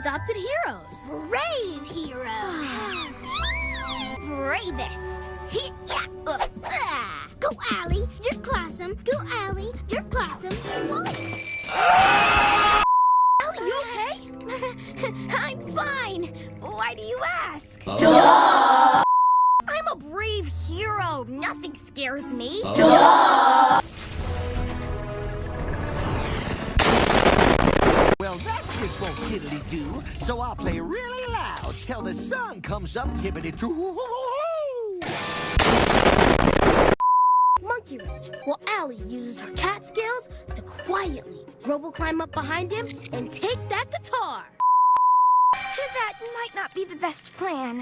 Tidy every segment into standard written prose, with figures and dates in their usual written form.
adopted heroes. Brave heroes. Bravest. Go, Allie. You're classum. Go, Allie. You're classum. Allie, you okay? I'm fine. Why do you ask? Duh! I'm a brave hero. Nothing scares me. Duh! Well, that just won't diddly-do, so I'll play really loud till the sun comes up tippity-too. Monkey Wrench, while Allie uses her cat skills to quietly robo-climb up behind him and take that guitar. That might not be the best plan.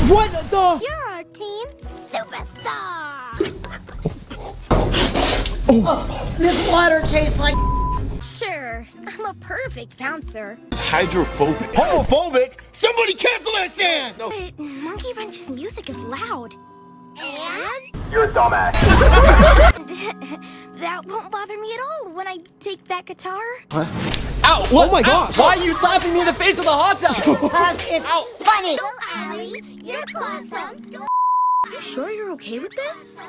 What the? You're our team superstar. This water tastes like. Sure, I'm a perfect bouncer. It's hydrophobic. Homophobic? Somebody cancel that stand! No. But Monkey Wrench's music is loud. And You're a dumbass. That won't bother me at all when I take that guitar. Ow! What? Oh my God! Why are you slapping me in the face with a hot dog? It's funny! go, Allie. You're classum. Go, You sure you're okay with this?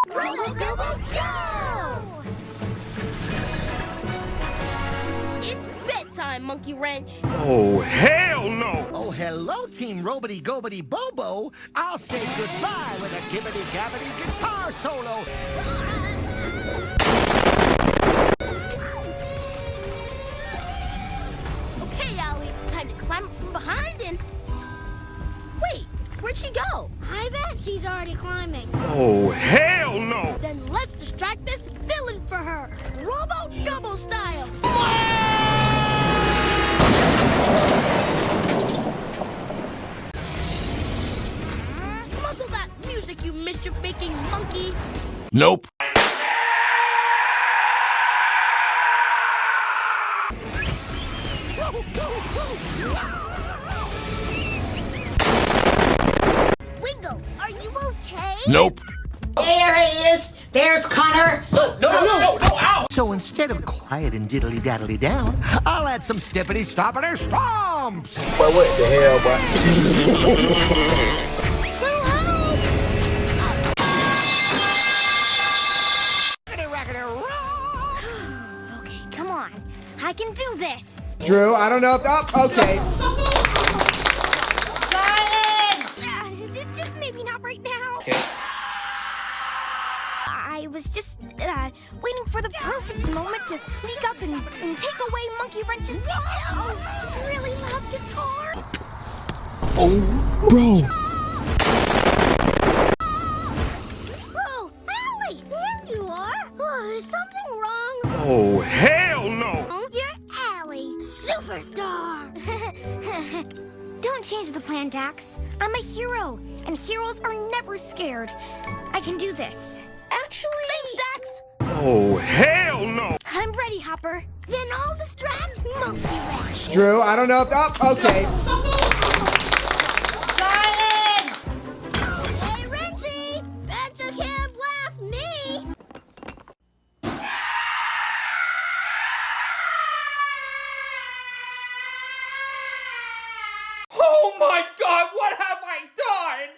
Robo, go! It's bedtime, Monkey Wrench. Oh, hell no! Oh, hello, Team Robity-Gobity-Bobo. I'll say goodbye with a gibbity-gabbity guitar solo. Okay, Allie, time to climb up from behind and... Wait, where'd she go? I bet she's already climbing. Oh, hell no! Then let's distract this villain for her. Robo-Gobbo style. Muzzle that music, you mischief-making monkey. Nope. Wiggle, are you okay? Nope. There he is! There's Connor! No, ow! So instead of quiet and diddly-daddly down, I'll add some stippity-stoppity stomps. But what the hell, boy? Little help! Okay, come on. I can do this. Drew, I don't know if. Oh, okay. Just maybe not right now. Okay. I was just waiting for the perfect moment to sneak up and take away Monkey Wrench's really loud guitar. Oh, bro. Oh, Allie, there you are. Oh, is something wrong? Oh, hell no! Oh, you're Allie, superstar. Don't change the plan, Dax. I'm a hero, and heroes are never scared. I can do this. Actually... Thanks, Dax. Oh, hell no! I'm ready, Hopper. Then I'll distract Monkey Wrench. Drew, I don't know if. Oh, okay. Hey, Wrenchy, bet you can't blast me. Oh my God, what have I done?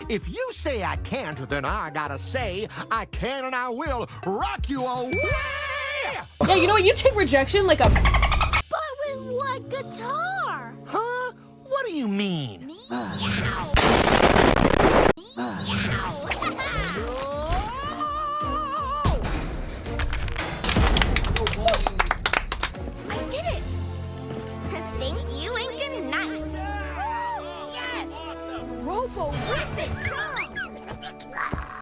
If you say I can't, then I gotta say I can and I will rock you away! Yeah, you know what? You take rejection like a. But with what guitar? Huh? What do you mean? Meow. I did it! Thank you and good night. Yes! Robo-Rippin'.